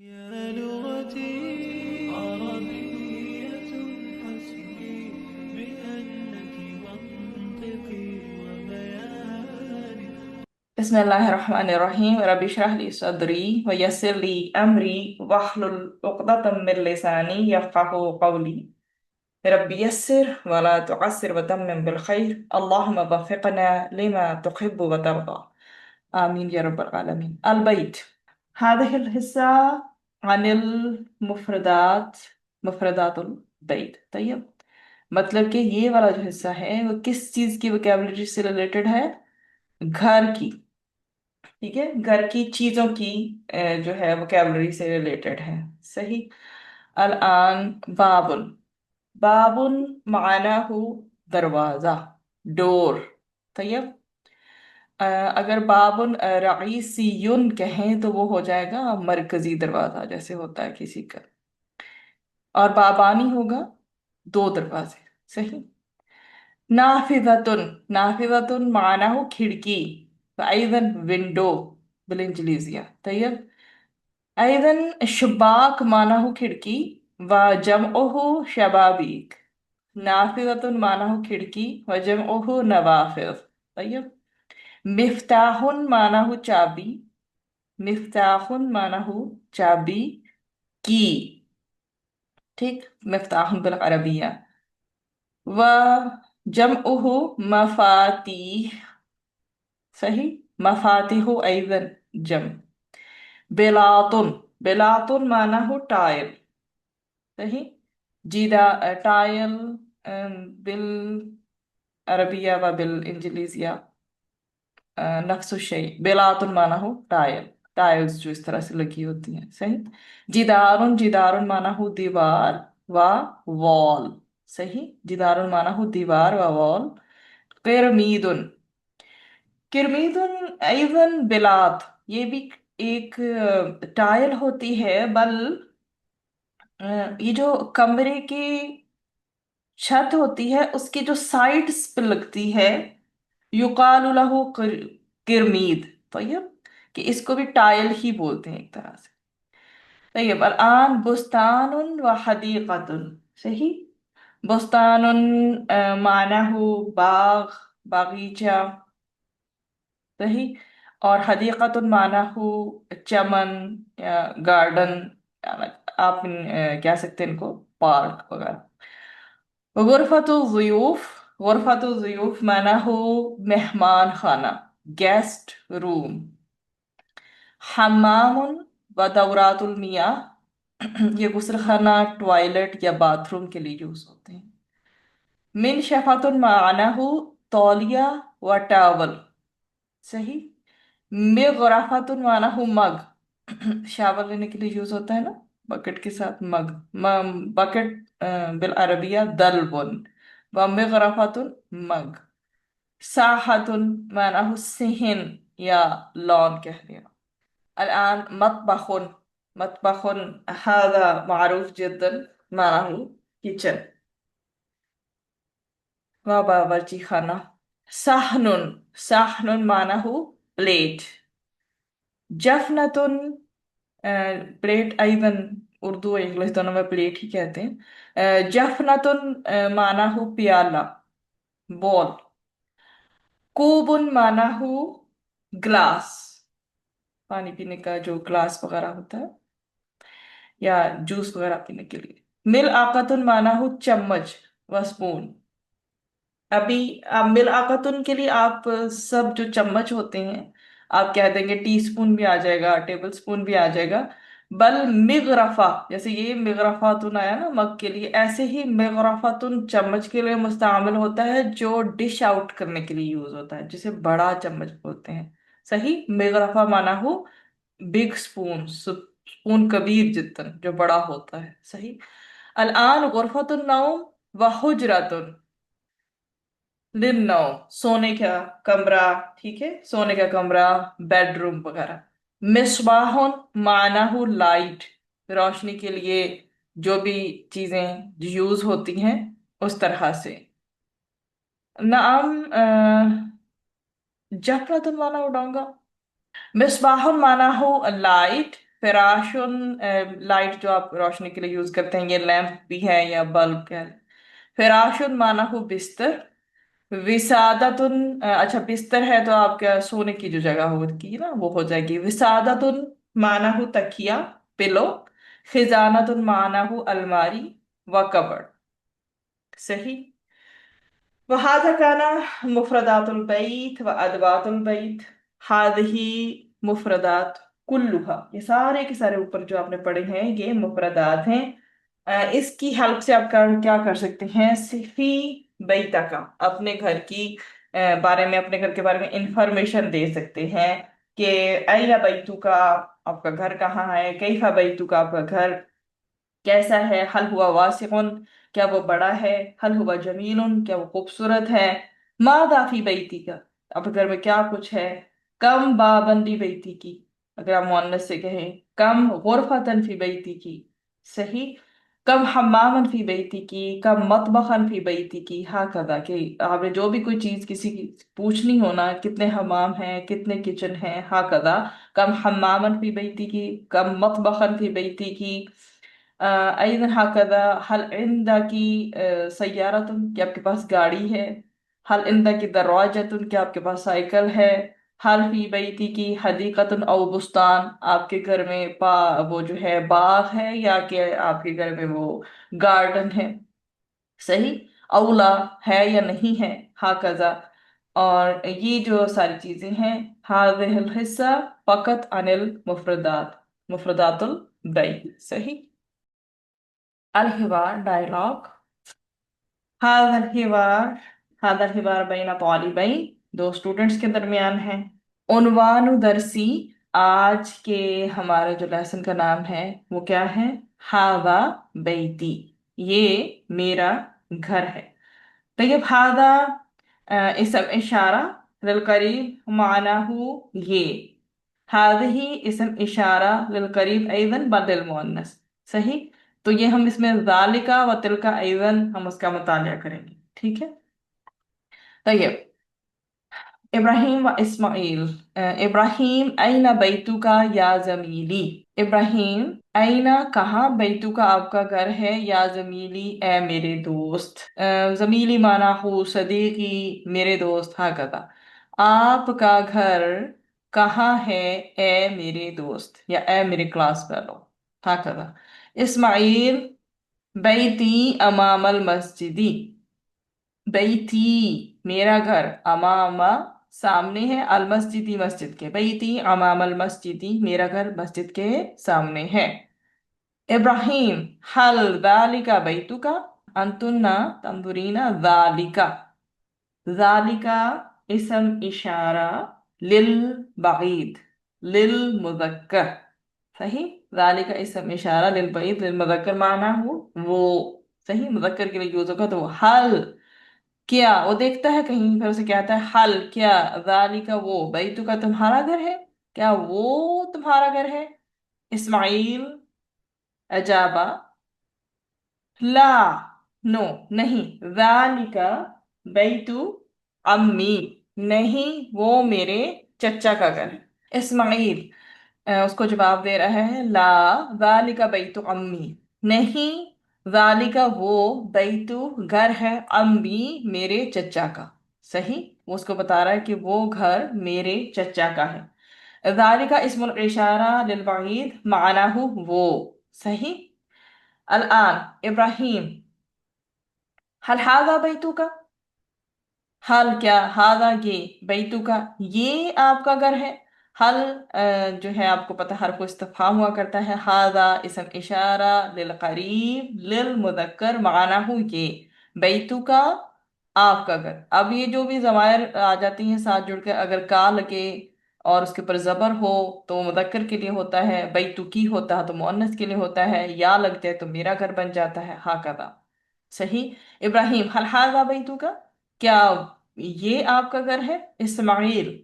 يا لغتي عربية حسبي بأنك منطقي وبياني. بسم الله الرحمن الرحيم ربي اشرح لي صدري ويسر لي أمري واحلل عقدة من لساني يفقه قولي. ربي يسر ولا تعسر وتمم بالخير اللهم وفقنا لما تحب وترضى. آمين يا رب العالمين. البيت. هذه الحصة عن المفردات، مفردات البيت. طيب، मतलब कि ये वाला जो हिस्सा है वो किस चीज की वोकैबुलरी से रिलेटेड है? घर की। ठीक है, घर की चीजों की जो है वोकैबुलरी से रिलेटेड है। सही। अलआन बाबुल। बाबुन मानाहु दरवाजा, डोर। तैयब। अगर बाबुन रईसियुन कहें तो वो हो जाएगा मरकजी दरवाजा, जैसे होता है किसी का। और बाबानी होगा दो दरवाजे। सही। नाफिजतुन। नाफिजतुन मानाहु खिड़की, अइदन विंडो बिलिंजलीजिया। तैयब। अइदन शुबाक मानाहु खिड़की व जमअहु शबाबीक। नाफिजतुन मानाहु खिड़की व जमअहु नवाफिज। तैयब। मिफ्ताहुन मानाहु चाबी। मिफ्ताहुन मानाहु चाबी की। ठीक। मिफ्ताहुन बिल अरबिया। व जमअहु मफातीह। सही। मफातिहु अइदन जम। बेलातुन। बेलातुन मानाहु टाइल। सही। जीदा टाइल बिल अरबिया व बिल इंजलीजिया नफ्सु शै। बेलातुन मानाहु टाइल, टाइल्स जो इस तरह से लगी होती हैं। सही। जिदारुन। जिदारुन मानाहु दीवार व वॉल। सही। जिदारुन मानाहु दीवार व वॉल। पिरमीदुन। किरमीदुन अइजन बिलात, ये भी एक टाइल होती है, बल ये जो कमरे की छत होती है उसकी जो साइड्स पे लगती है, युकालु लहु किरमीद। तो ये कि इसको भी टाइल ही बोलते हैं एक तरह से। तय्यब अलआन बुस्तानुन व हदीकतुन। सही। बुस्तानुन मानाहु बाग, बागीचा। सही। और हदीकतुन मानाहु चमन या गार्डन, आप कह सकते हैं इनको पार्क वगैरह। गुरफतु ज़ुयूफ। गुरफतु ज़ुयूफ मानाहु मेहमान खाना, गेस्ट रूम। हम्मामुन व दौरातुल मियाह, ये गुस्ल खाना, टॉयलेट या बाथरूम के लिए यूज होते हैं। मिन शफातुन मानाहु तौलिया व टावल। सही। मिगरफातुन मानाहु मग, शावर लेने के लिए यूज होता है ना, बकेट के साथ मग। बकेट बिल अरबिया दलबुन व मिगरफातुन मग। साहतुन मानाहु सिहन या लॉन कह दिया। الآن مطبخ. مطبخ هذا معروف جدا، معه kitchen. وباورچی خانہ. صحن. صحن معناه plate. जफनतुन प्लेट अइदन, उर्दू और इंग्लिश दोनों में प्लेट ही कहते हैं। जफनतुन मानाहु प्याला, बॉल। कूबुन मानाहु ग्लास, पानी पीने का जो ग्लास वगैरह होता है या जूस वगैरह पीने के लिए। मिल आकतुन माना हो चम्मच व स्पून। अभी मिल आकतुन के लिए आप सब जो चम्मच होते हैं आप कह देंगे टी स्पून भी आ जाएगा, टेबल स्पून भी आ जाएगा। बल मिगरफा, जैसे ये मिगरफातुन आया ना मग के लिए, ऐसे ही मिगरफातुन चम्मच के लिए मुस्तामिल होता है जो डिश आउट करने के लिए यूज होता है, जिसे बड़ा चम्मच बोलते हैं। सही। मिगरफा माना हो बिग स्पून, स्पून कबीर जितन जो बड़ा होता है। सही। अलआन गुरफतुन नौम व हुजरतुन लिन्नौ, सोने का कमरा। ठीक है, सोने का कमरा, बेडरूम वगैरह। मिसबाहुन मानाहु लाइट, रोशनी के लिए जो भी चीजें यूज होती हैं उस तरह से। नाम जफरतुन माना उड़ाऊंगा। मिसबाहुन माना हो लाइट, फराशुन, लाइट जो आप रोशनी के लिए यूज करते हैं, ये लैंप भी है या बल्ब है। फराशुन माना हो बिस्तर। विसादतुन, अच्छा बिस्तर है तो आपका सोने की जो जगह होगी ना वो हो जाएगी। विसादतुन माना हो तकिया, पिलो। खिजानतुन माना हो अलमारी व कबर्ड। सही। वहादा काना मुफरदातुल बैत व अदवातुल बैत। हादही मुफरदात कुल्लुहा, ये सारे के सारे ऊपर जो आपने पढ़े हैं ये मुफरदात हैं। इसकी हेल्प से आप क्या कर सकते हैं, सिफी बैता का, अपने घर की बारे में, अपने घर के बारे में इंफॉर्मेशन दे सकते हैं कि अय्या बैतू का, आपका घर कहाँ है। कैफा बैतू का, आपका घर कैसा है। हल हुआ वासिकुन, क्या वो बड़ा है। हल हुआ जमीलुन, क्या वो खूबसूरत है। मादा फी बैती का, अब घर में क्या कुछ है। कम बाबंदी बैती की, अगर आप मुअन्नस से कहें। कम गुरफतन फी बैती की। सही। कम हम्मामन फी बैती की, कम मतबखन फी बैती की। हाँ कदा कि आपने जो भी कोई चीज किसी की पूछनी हो ना, कितने हमाम हैं, कितने किचन हैं, हाँ कदा। कम हम्मामन फी बैती की, कम मतबखन फी बैती की। أيضا هكذا هل عندك سيارة, क्या आपके पास गाड़ी है। हल عندك दरवाजा, क्या आपके पास साइकिल है। हल फी बैती की हदीकतुन औ बुस्तान, आपके घर में वो जो है बाग है या कि आपके घर में वो गार्डन है। सही। औला, है या नहीं है। हाकजा, और ये जो सारी चीजें हैं। हादिहिल हिस्सा फकत अनिल मुफरदात, मुफरदातुल बै। सही। الحوار डायलॉग। हादर हिवार, हादर हिवार बैन तालिबैन, दो स्टूडेंट्स के दरमियान है। उन्वानु दरसी, आज के हमारे जो लेसन का नाम है वो क्या है। हादा बैती, ये मेरा घर है। तो ये हादा इसम इशारा लिल करीब मानाहु ये। हादही इसम इशारा लिल करीब अइदन बदल मुअन्नस। सही। तो ये हम इसमें जालिका व तिलका अइदन हम उसका मुतालिया करेंगे, ठीक है। तो ये इब्राहिम व इस्माइल। इब्राहिम ऐना बैतुका या जमीली। इब्राहिम ऐना कहाँ, बैतुका आपका घर है, या जमीली ए मेरे दोस्त। जमीली माना हो सदीकी, मेरे दोस्त। हाँ कदा, आपका घर कहाँ है ए मेरे दोस्त, या ए मेरे क्लास फेलो। हाँ कदा। इस्माइल बैती अमामल मस्जिदी। बैती मेरा घर, अमामा सामने है, अल मस्जिदी मस्जिद के। बैती अमामल मस्जिदी, मेरा घर मस्जिद के सामने है। इब्राहिम हल दालिका बैतुका। अंतुन्ना तंदुरीना दालिका। दालिका इसम इशारा लिल बईद, लिल मुजक्कर। सही। दालिका इसम इशारा लिल बईद, लिल मुजक्कर माना हो वो। सही, मुजक्कर के लिए यूज होगा तो वो। हल, क्या, वो देखता है कहीं फिर उसे कहता है हल, क्या। दालिका वो, बैतु का तुम्हारा घर है, क्या वो तुम्हारा घर है। इस्माइल अजाबा, ला, नो, नहीं। दालिका बैतु अम्मी, नहीं वो मेरे चचा का घर है। इस्माइल उसको जवाब दे रहा है, ला जालिका बैतु अम्मी, नहीं जालिका वो बैतु घर है, अम्मी मेरे चचा का। सही। वो उसको बता रहा है कि वो घर मेरे चचा का है। जालिका इस्मुल इशारा लिल बईद मानाहु वो। सही। अलआन इब्राहिम हल हाजा बैतु का। हल क्या, हाजा ये, बैतु का ये आपका घर है। हल जो है आपको पता हर को इस्तिफाम हुआ करता है। हाजा इसम इशारा लिल करीब लिल मुदक्कर मानाहु ये। बैतु का आपका घर। अब ये जो भी जमायर आ जाती हैं साथ जुड़ के, अगर का लगे और उसके ऊपर जबर हो तो वो मुदक्कर के लिए होता है, बैतु की होता है तो मुअन्नस के लिए होता है, या लग जाए तो मेरा घर बन जाता है। हाँ कदा। सही। इब्राहिम हल हाजा बैतु का, क्या ये आपका घर है। इस्माइल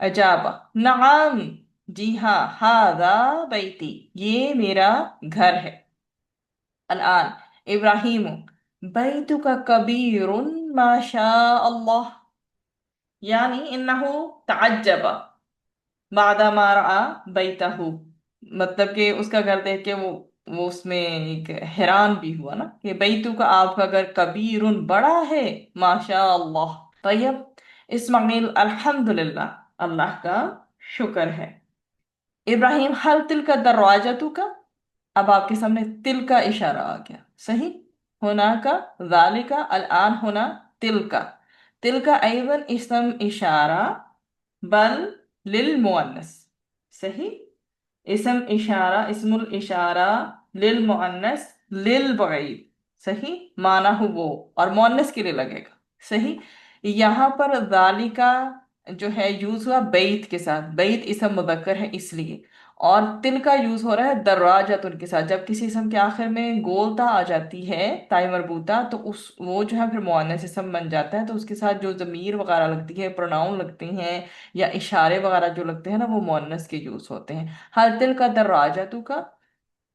अजाबा, नआम, जी हाँ, हादा बैती, ये मेरा घर है। अलआन इब्राहिम बैतुका कबीरुन माशा अल्लाह, यानी इन्नहु तअज्जबा बादा मा रआ बैतहु। مطلب کہ اس کا گھر دیکھ کے وہ اس میں ایک حیران بھی ہوا نا کہ بیتو کا آپ کا گھر کبیرن بڑا ہے، ماشاء اللہ. طیب. اسماعیل الحمدللہ، اللہ کا شکر ہے. ابراہیم حل تل کا دروازہ کا، اب آپ کے سامنے تل کا اشارہ آ گیا. صحیح. ہونا کا، ذالکا، الآن ہونا، تل کا. تل کا ایون اسم اشارہ، بل للمؤنث. صحیح. اسم اشارہ، اسم الاشارہ للمؤنث للبعید. صحیح. مانا ہو وہ، اور مؤنث کے لیے لگے گا. صحیح. یہاں پر ذالکا جو ہے یوز ہوا بیت کے ساتھ، بیت اسم مذکر ہے اس لیے. اور تل کا یوز ہو رہا ہے دراجتن کے ساتھ. جب کسی اسم کے آخر میں گولتا آ جاتی ہے، تائی مربوطہ، تو وہ جو ہے پھر مؤنث اسم بن جاتا ہے. تو اس کے ساتھ جو ضمیر وغیرہ لگتی ہے، پروناؤن لگتے ہیں یا اشارے وغیرہ جو لگتے ہیں نا، وہ مؤنث کے یوز ہوتے ہیں. ہر تل کا دراجتو کا،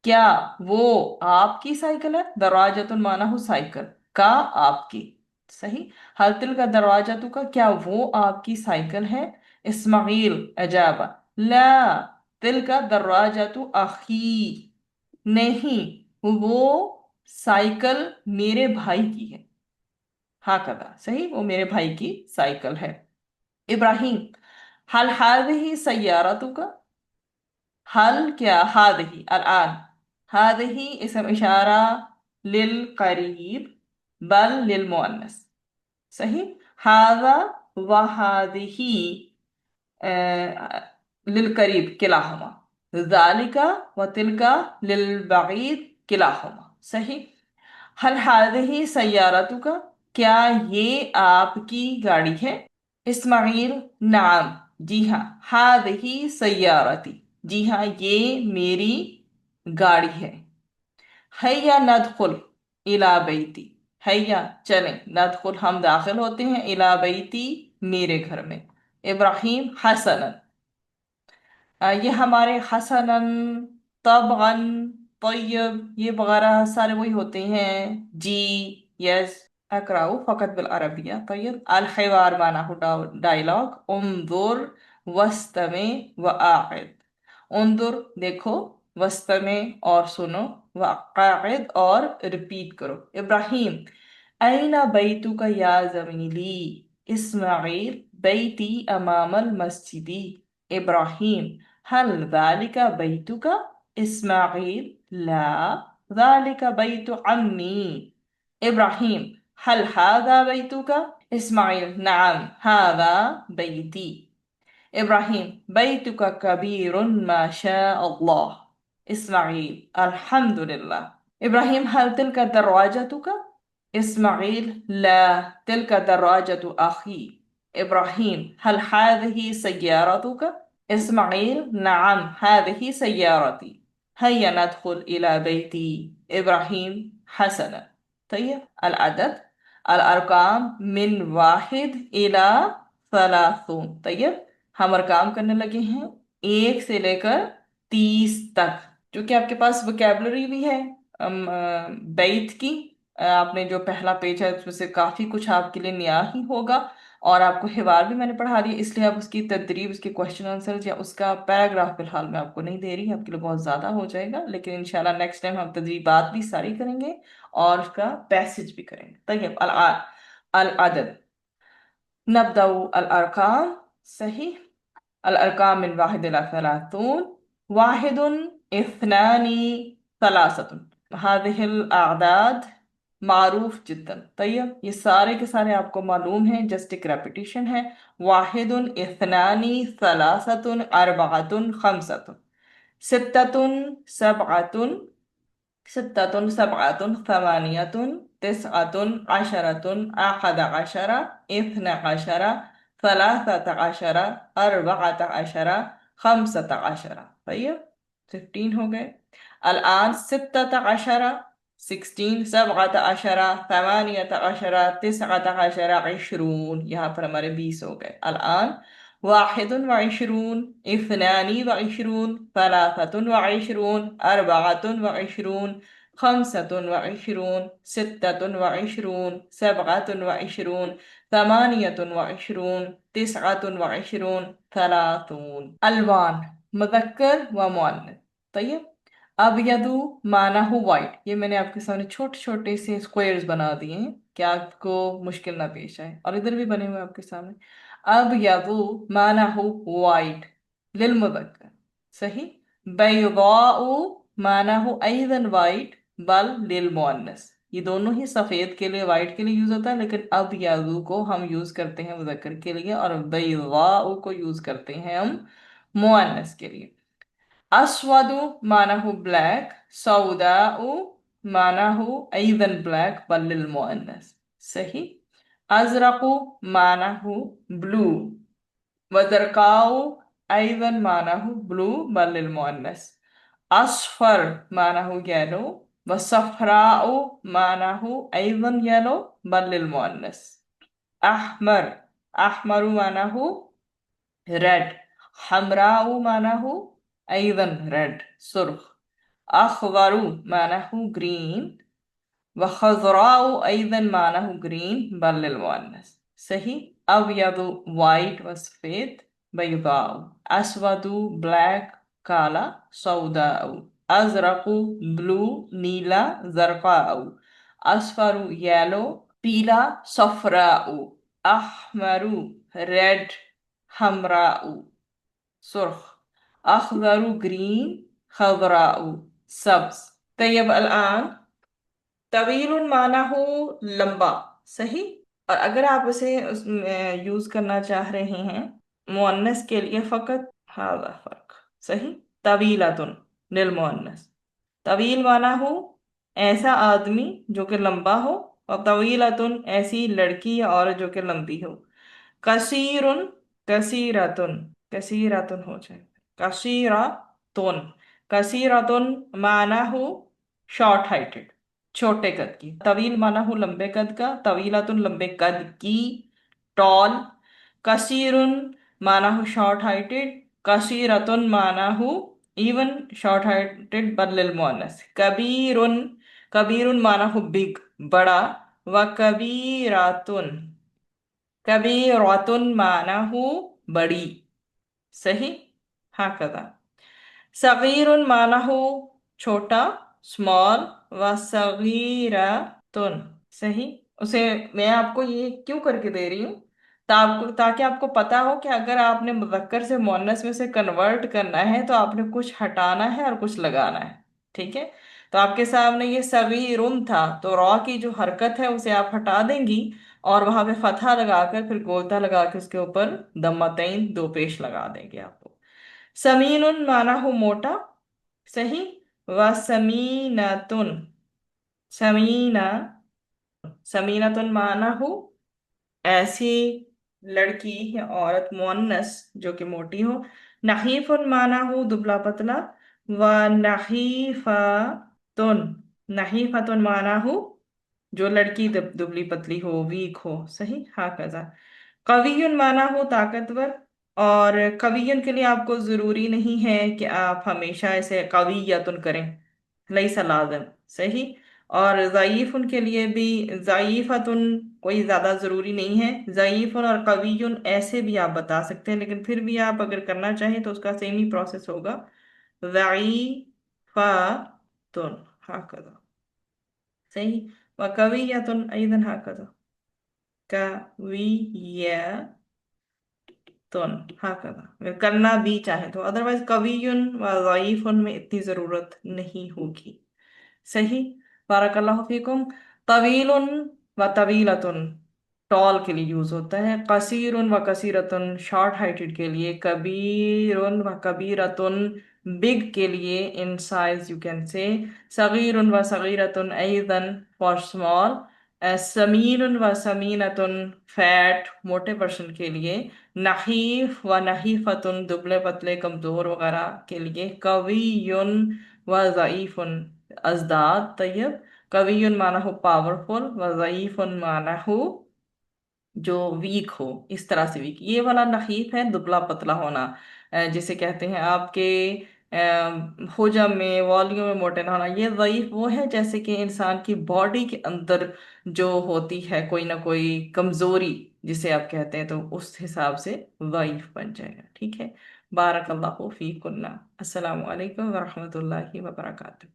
کیا وہ آپ کی سائیکل ہے؟ دراجتن مانا ہو سائیکل کا، آپ کی. صحیح. ہر تل کا دراجتو کا، کیا وہ آپ کی سائیکل ہے؟ اسماعیل اجابہ، لا تل کا دراجتو اخی، نہیں وہ سائیکل میرے بھائی کی ہے. ہاں کدا. صحیح، وہ میرے بھائی کی سائیکل ہے. ابراہیم حل هذه سیارتک، حل کیا هذه الآن، هذه اسم اشارہ للقریب بل للمؤنث. صحیح. هذا وهذه للقریب کلاہما، ذالک وتلک للبعید کلاہما. صحیح. حل هذه سیارتک، کیا یہ آپ کی گاڑی ہے؟ اسماعیل نعم، جی ہاں. هذه سیارتی، جی ہاں یہ میری گاڑی ہے. حیا ندخل الی بیتی، حیا چلیں، ندخل ہم داخل ہوتے ہیں، الی بیتی میرے گھر میں. ابراہیم حسنا، یہ ہمارے حسناً، طبعاً، طیب، یہ وغیرہ سارے وہی ہوتے ہیں. جی، یس. اقراؤ فقط بالعربیہ. طیب. الحوار معنی ہو ڈائلاگ. انظر واستمع وأعد، انظر دیکھو، واستمع اور سنو، وأعد اور ریپیٹ کرو. ابراہیم أين بيتك يا زميلي؟ اسماعيل بيتي أمام المسجد. إبراهيم هل ذلك بيتك؟ إسماعيل لا، ذلك بيت عمي. إبراهيم هل هذا بيتك؟ إسماعيل نعم هذا بيتي. إبراهيم بيتك كبير ما شاء الله. إسماعيل الحمد لله. إبراهيم هل تلك دراجتك؟ إسماعيل لا، تلك دراجة أخي. إبراهيم هل هذه سيارتك؟ إسماعيل نعم هذه سيارتي. هيا ندخل إلى بيتي. إبراهيم حسنا. طيب. العدد، الأرقام من واحد إلى ثلاثون. طيب. ہم ارقام کرنے لگے ہیں 1 سے لے کر 30 تک، جو کہ آپ کے پاس وکیبلری بھی ہے بیت کی. آپ نے جو پہلا پیج ہے اس میں سے کافی کچھ آپ کے لیے نیا ہی ہوگا، اور آپ کو حوار بھی میں نے پڑھا دیا، اس لیے اب اس کی تدریب، اس کے کوشچن آنسر یا اس کا پیراگراف فی الحال میں آپ کو نہیں دے رہی، آپ کے لیے بہت زیادہ ہو جائے گا. لیکن انشاءاللہ نیکسٹ ٹائم ہم تدریبات بھی ساری کریں گے اور اس کا پیسج بھی کریں گے. طیب. العدد، نبدأ الأرقام. صحیح. الأرقام من واحد إلى ثلاثون. واحد، اثنان، ثلاثة. هذه الأعداد معروف جدا. طيب. یہ سارے کے سارے آپ کو معلوم ہیں، جسٹ ایک ریپیٹیشن ہے. واحد، اثنان، ثلاثة، أربعة، خمسة. ستة، سبعة، ستة، سبعة، ثمانية، تسعة، عشرة، أحد عشر، اثنى عشر، ثلاثة عشر، أربعة عشر، خمسة عشر. طيب. 15 ہو گئے. الآن 16، 16، 17، 18، 19، 20، یہاں پر ہمارے 20 ہو گئے. الآن 21، 22، 23، 24، 25، 26، 27، 28، 29، 30. الوان، مذکر و مؤنث. طيب अबयदु माना हो वाइट, ये मैंने आपके सामने छोटे छोटे से स्क्वायर्स बना दिए हैं कि आपको मुश्किल ना पेश आए, और इधर भी बने हुए हैं आपके सामने। अबयदु माना हो वाइट लिलमुज़क्कर, सही। बैदाउ माना हो अयदन वाइट बल लिलमुअन्नस, ये दोनों ही सफेद के लिए, वाइट के लिए यूज होता है, लेकिन अबयदु को हम यूज करते हैं मुज़क्कर के लिए, और बैदाउ को यूज करते हैं हम मुअन्नस के लिए। अस्वदु मानहु ब्लैक, सौदाउ मानहु अयदन ब्लैक बल लिलमुअन्नस, सही। अजरकु मानहु ब्लू, वजरकाउ अयदन मानहु ब्लू बल लिलमुअन्नस। अस्फर मानहु येलो, वसफराउ मानहु अयदन येलो बल लिलमुअन्नस। अहमर, अहमरु मानहु रेड, हमराउ मानहु अयदन रेड सुर्ख। अखضرu मानहु ग्रीन, वखज़राउ अयदन मानहु ग्रीन बल लिलमुअन्नस, सही। अबयदु वाइट व सफेद, बैदाउ। अस्वदु ब्लैक काला, सौदाउ। अजरकु ब्लू नीला, जरकाउ। अस्फरु येलो पीला, सफराउ। अहमरु रेड, हमराउ सुर्ख। अखضرu ग्रीन, खضراء सब्ज। तैयब अल तवील माना हो लंबा, सही। और अगर आप उसे यूज करना चाह रहे हैं मुअन्नस के लिए फकत, हादा फर्क, सही। तवीलातुन लिल मुअन्नस, तवील माना हो ऐसा आदमी जो कि लंबा हो, और तवीलातुन ऐसी लड़की या औरत जो कि लंबी हो। कसीरुन, कसीरतुन, कसीरतुन हो जाए, कसीरतुन, कसीरतुन माना हो शॉर्ट हाइटेड, छोटे कद की। तवील माना हो लंबे कद का, तवीलातुन लंबे कद की, टॉल। कसीरुन माना हो शॉर्ट हाइटेड, कसीरतुन माना हो इवन शॉर्ट हाइटेड बल लिल मुअन्नस। कबीरुन, कबीरुन माना हो बिग, बड़ा। व कबीरातुन, कबीरतुन माना हो बड़ी, सही। हाँ कदा। सगीरुन माना हो छोटा, स्मॉल। व सगीरतुन, सही। उसे मैं आपको ये क्यों करके दे रही हूँ, ताकि आपको पता हो कि अगर आपने मुज़क्कर से मुअन्नस में से कन्वर्ट करना है तो आपने कुछ हटाना है और कुछ लगाना है, ठीक है। तो आपके सामने ये सगीरुन था, तो रॉ की जो हरकत है उसे आप हटा देंगी, और वहां पे फतहा लगाकर फिर गोता लगा के उसके ऊपर दम्मतैन दो पेश लगा देंगे आपको। समीनुन माना हो मोटा, सही। व समीनतुन, समीना, समीनतुन माना हो ऐसी लड़की या औरत मुअन्नस जो कि मोटी हो। नहीफुन माना हो दुबला पतला, व नहीफतुन, नहीफतुन माना हो जो लड़की दुबली पतली हो, वीक हो, सही। हाँ कजा। कवियुन माना हो ताकतवर, और कवियुन के लिए आपको जरूरी नहीं है कि आप हमेशा ऐसे कवियतुन करें, लईसा लाजिम, सही। और ज़ईफुन के लिए भी ज़ईफतुन कोई ज्यादा जरूरी नहीं है। ज़ईफुन और कवियुन ऐसे भी आप बता सकते हैं, लेकिन फिर भी आप अगर करना चाहें तो उसका सेम ही प्रोसेस होगा। ज़ईफतुन हाकदा, सही। व कवियतुन अयदन हाकदा, कवियतुन हाकदा, अगर करना भी चाहे तो। अदरवाइज कवियुन व ज़ईफुन में इतनी जरूरत नहीं होगी, सही। बारकल्लाहु फीकुम। तवीलुन व तवीलतुन टॉल के लिए यूज होता है। कसीरुन व कसीरतुन शॉर्ट हाइटेड के लिए। कबीरुन व कबीरतुन बिग के लिए, in size you can say. सगीरुन व सगीरतुन अयदन फॉर स्मॉल। समीनुन व समीनतुन फैट मोटे पर्सन के लिए। नहीफ व नहीफतुन दुबले पतले कमजोर वगैरह के लिए। कवियुन व ज़ईफुन अजदाद तैयब। कवियुन माना हो पावरफुल, व ज़ईफुन माना हो जो वीक हो, इस तरह से वीक। ये वाला नहीफ है दुबला पतला होना, जिसे कहते हैं आपके होजम में, वॉल्यूम में मोटे ना होना। ये ज़ईफ वो है जैसे कि इंसान की बॉडी के अंदर जो होती है कोई ना कोई कमजोरी, जिसे आप कहते हैं, तो उस हिसाब से ज़ईफ बन जाएगा, ठीक है। بارک اللہ فی کنہ. السلام علیکم ورحمۃ اللہ وبرکاتہ.